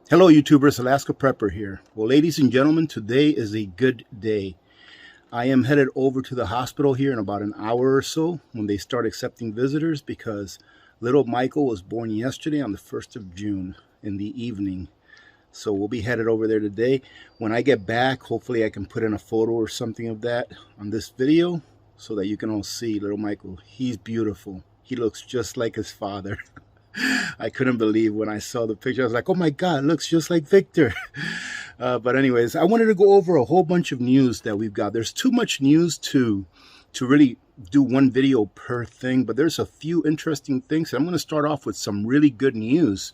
Hello YouTubers, Alaska Prepper here. Well, ladies and gentlemen, today is a good day. I am headed over to the hospital here in about an hour or so when they start accepting visitors, because little Michael was born yesterday on the 1st of June in the evening. So we'll be headed over there today. When I get back, hopefully I can put in a photo or something of that on this video so that you can all see little Michael. He's beautiful. He looks just like his father. I couldn't believe when I saw the picture. I was like, oh my God, it looks just like Victor. But anyways, I wanted to go over a whole bunch of news that we've got. There's too much news to really do one video per thing, but there's a few interesting things. I'm going to start off with some really good news.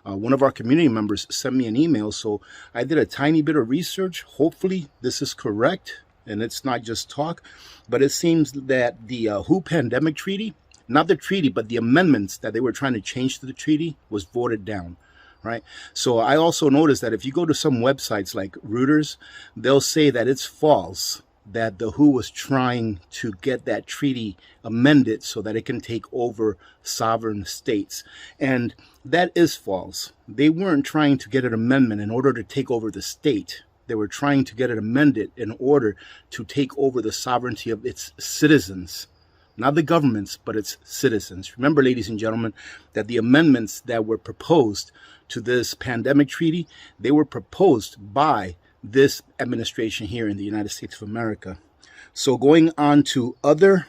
One of our community members sent me an email, so I did a tiny bit of research. Hopefully this is correct and it's not just talk, but it seems that the WHO pandemic treaty, not the treaty, but the amendments that they were trying to change to the treaty, was voted down, right? So I also noticed that if you go to some websites like Reuters, they'll say that it's false, that the WHO was trying to get that treaty amended so that it can take over sovereign states. And that is false. They weren't trying to get an amendment in order to take over the state. They were trying to get it amended in order to take over the sovereignty of its citizens. Not the governments, but its citizens. Remember, ladies and gentlemen, that the amendments that were proposed to this pandemic treaty, they were proposed by this administration here in the United States of America. So going on to other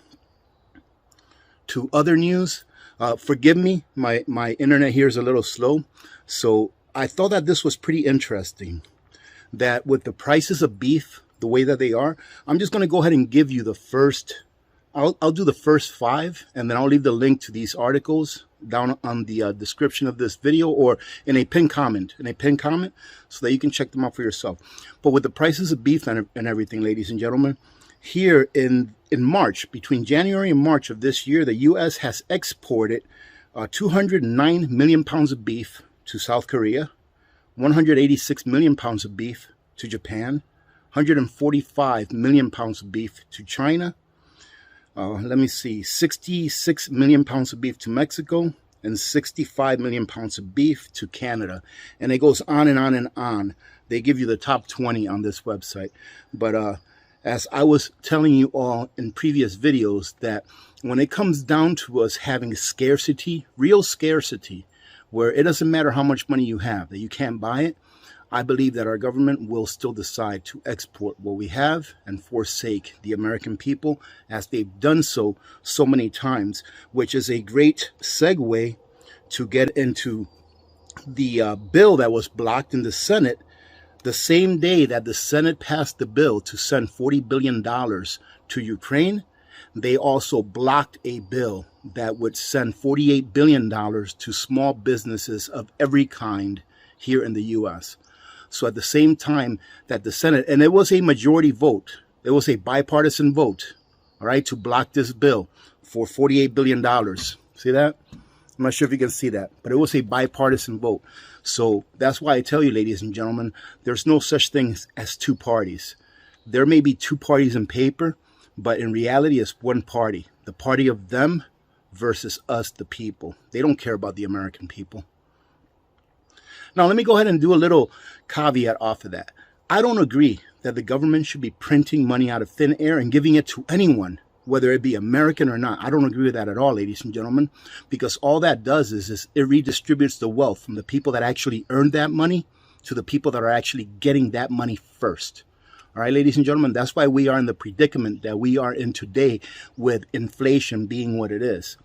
news, forgive me, my internet here is a little slow. So I thought that this was pretty interesting, that with the prices of beef the way that they are, I'm just going to go ahead and give you the first. I'll do the first 5, and then I'll leave the link to these articles down on the description of this video, or in a pinned comment, so that you can check them out for yourself. But with the prices of beef and everything, ladies and gentlemen, here in March, between January and March of this year, the U.S. has exported 209 million pounds of beef to South Korea, 186 million pounds of beef to Japan, 145 million pounds of beef to China, 66 million pounds of beef to Mexico, and 65 million pounds of beef to Canada. And it goes on and on and on. They give you the top 20 on this website. But as I was telling you all in previous videos, that when it comes down to us having scarcity, real scarcity, where it doesn't matter how much money you have, that you can't buy it, I believe that our government will still decide to export what we have and forsake the American people, as they've done so many times, which is a great segue to get into the bill that was blocked in the Senate. The same day that the Senate passed the bill to send $40 billion to Ukraine, they also blocked a bill that would send $48 billion to small businesses of every kind here in the U.S. So at the same time that the Senate, and it was a majority vote, it was a bipartisan vote, all right, to block this bill for $48 billion. See that? I'm not sure if you can see that, but it was a bipartisan vote. So that's why I tell you, ladies and gentlemen, there's no such thing as two parties. There may be two parties in paper, but in reality, it's one party, the party of them versus us, the people. They don't care about the American people. Now, let me go ahead and do a little caveat off of that. I don't agree that the government should be printing money out of thin air and giving it to anyone, whether it be American or not. I don't agree with that at all, ladies and gentlemen, because all that does is it redistributes the wealth from the people that actually earned that money to the people that are actually getting that money first. All right, ladies and gentlemen, that's why we are in the predicament that we are in today, with inflation being what it is.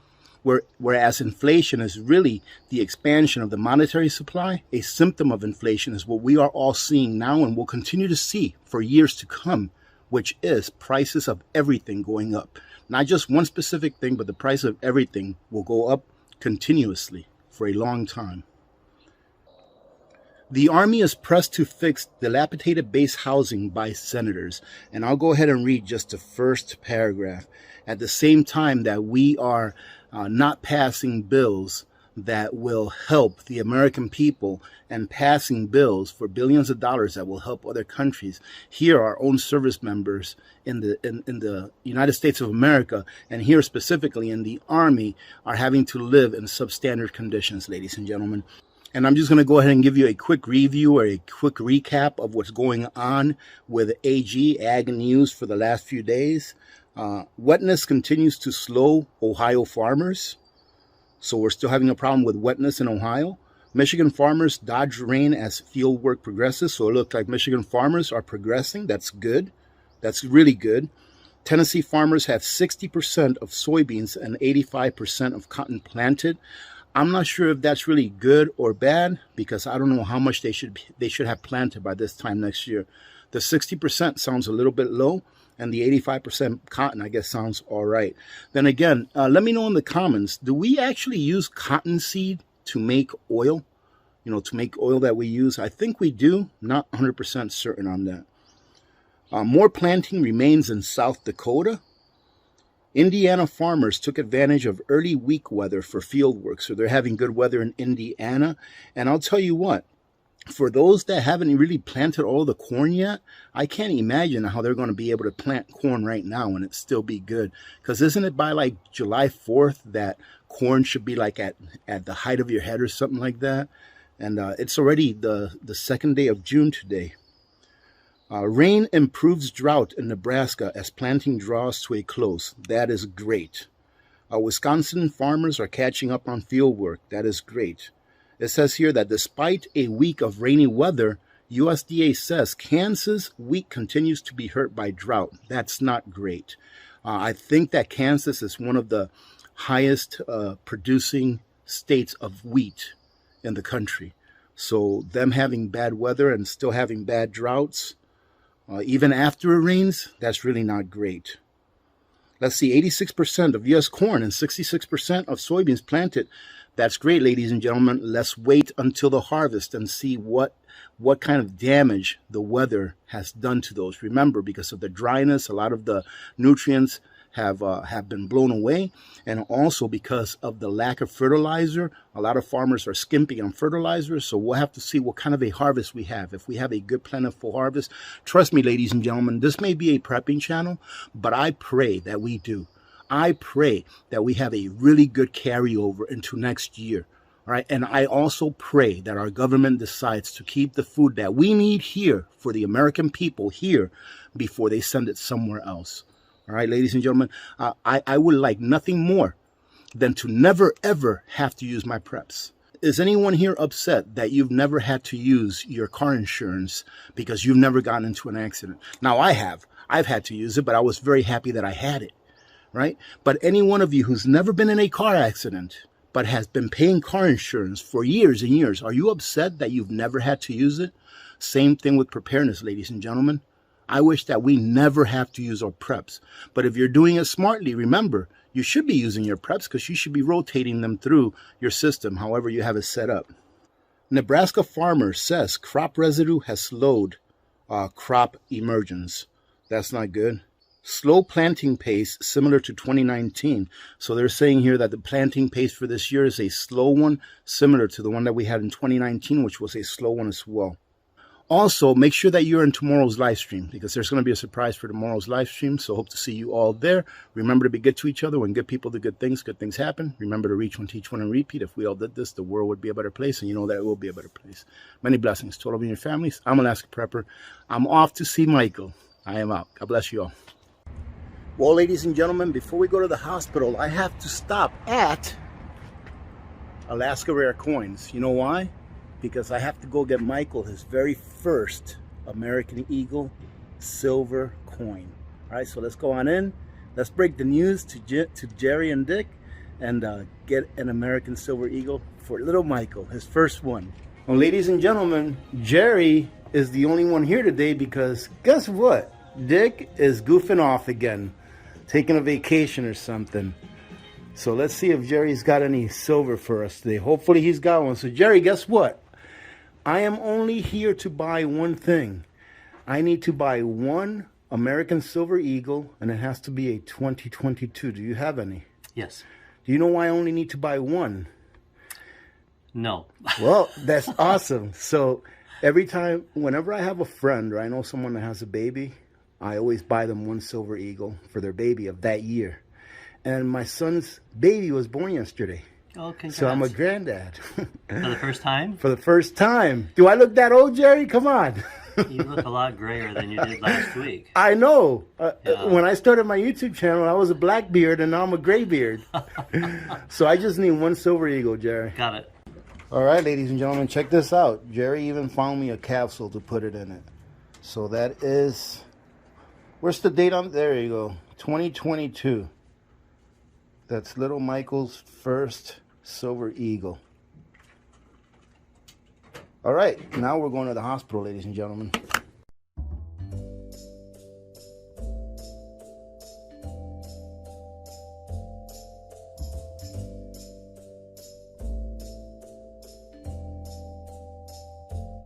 Whereas inflation is really the expansion of the monetary supply, a symptom of inflation is what we are all seeing now and will continue to see for years to come, which is prices of everything going up. Not just one specific thing, but the price of everything will go up continuously for a long time. The Army is pressed to fix dilapidated base housing by senators. And I'll go ahead and read just the first paragraph. At the same time that we are not passing bills that will help the American people and passing bills for billions of dollars that will help other countries, here our own service members in the United States of America, and here specifically in the Army, are having to live in substandard conditions, ladies and gentlemen. And I'm just going to go ahead and give you a quick review or a quick recap of what's going on with AG, Ag News, for the last few days. Wetness continues to slow Ohio farmers. So we're still having a problem with wetness in Ohio. Michigan farmers dodge rain as field work progresses. So it looks like Michigan farmers are progressing. That's good. That's really good. Tennessee farmers have 60% of soybeans and 85% of cotton planted. I'm not sure if that's really good or bad, because I don't know how much they should have planted by this time next year. The 60% sounds a little bit low, and the 85% cotton, I guess, sounds all right. Then again, let me know in the comments, do we actually use cottonseed to make oil? You know, to make oil that we use? I think we do. Not 100% certain on that. More planting remains in South Dakota. Indiana farmers took advantage of early weak weather for field work, so they're having good weather in Indiana. And I'll tell you what, for those that haven't really planted all the corn yet, I can't imagine how they're going to be able to plant corn right now and it still be good. Because isn't it by like July 4th that corn should be like at the height of your head or something like that? And it's already the second day of June today. Rain improves drought in Nebraska as planting draws to a close. That is great. Wisconsin farmers are catching up on field work. That is great. It says here that despite a week of rainy weather, USDA says Kansas wheat continues to be hurt by drought. That's not great. I think that Kansas is one of the highest producing states of wheat in the country. So them having bad weather and still having bad droughts, even after it rains, that's really not great. Let's see, 86% of U.S. corn and 66% of soybeans planted. That's great, ladies and gentlemen. Let's wait until the harvest and see what kind of damage the weather has done to those. Remember, because of the dryness, a lot of the nutrients have been blown away, and also because of the lack of fertilizer, a lot of farmers are skimping on fertilizer. So we'll have to see what kind of a harvest we have. If we have a good plentiful harvest, trust me, ladies and gentlemen, this may be a prepping channel, but I pray that we do. I pray that we have a really good carryover into next year. All right. And I also pray that our government decides to keep the food that we need here for the American people here before they send it somewhere else. All right, ladies and gentlemen, I would like nothing more than to never, ever have to use my preps. Is anyone here upset that you've never had to use your car insurance because you've never gotten into an accident? Now, I have. I've had to use it, but I was very happy that I had it, right? But any one of you who's never been in a car accident but has been paying car insurance for years and years, are you upset that you've never had to use it? Same thing with preparedness, ladies and gentlemen. I wish that we never have to use our preps. But if you're doing it smartly, remember, you should be using your preps because you should be rotating them through your system, however you have it set up. Nebraska farmer says crop residue has slowed crop emergence. That's not good. Slow planting pace similar to 2019. So they're saying here that the planting pace for this year is a slow one, similar to the one that we had in 2019, which was a slow one as well. Also, make sure that you're in tomorrow's live stream because there's going to be a surprise for tomorrow's live stream. So hope to see you all there. Remember to be good to each other. When good people do good things happen. Remember to reach one, teach one, and repeat. If we all did this, the world would be a better place. And you know that it will be a better place. Many blessings to all of you and your families. I'm Alaska Prepper. I'm off to see Michael. I am out. God bless you all. Well, ladies and gentlemen, before we go to the hospital, I have to stop at Alaska Rare Coins. You know why? Because I have to go get Michael his very first American Eagle silver coin. All right, so let's go on in. Let's break the news to Jerry and Dick and get an American Silver Eagle for little Michael, his first one. Well, ladies and gentlemen, Jerry is the only one here today because guess what? Dick is goofing off again, taking a vacation or something. So let's see if Jerry's got any silver for us today. Hopefully he's got one. So Jerry, guess what? I am only here to buy one thing. I need to buy one American Silver Eagle, and it has to be a 2022. Do you have any? Yes. Do you know why I only need to buy one? No. Well, that's awesome. So whenever I have a friend or I know someone that has a baby, I always buy them one Silver Eagle for their baby of that year. And my son's baby was born yesterday. Oh, congrats. So I'm a granddad. For the first time? For the first time. Do I look that old, Jerry? Come on. You look a lot grayer than you did last week. I know. Yeah. When I started my YouTube channel, I was a black beard, and now I'm a gray beard. So I just need one silver eagle, Jerry. Got it. All right, ladies and gentlemen, check this out. Jerry even found me a capsule to put it in it. So that is... Where's the date on? There you go. 2022. That's little Michael's first silver eagle. All right, now we're going to the hospital, ladies and gentlemen.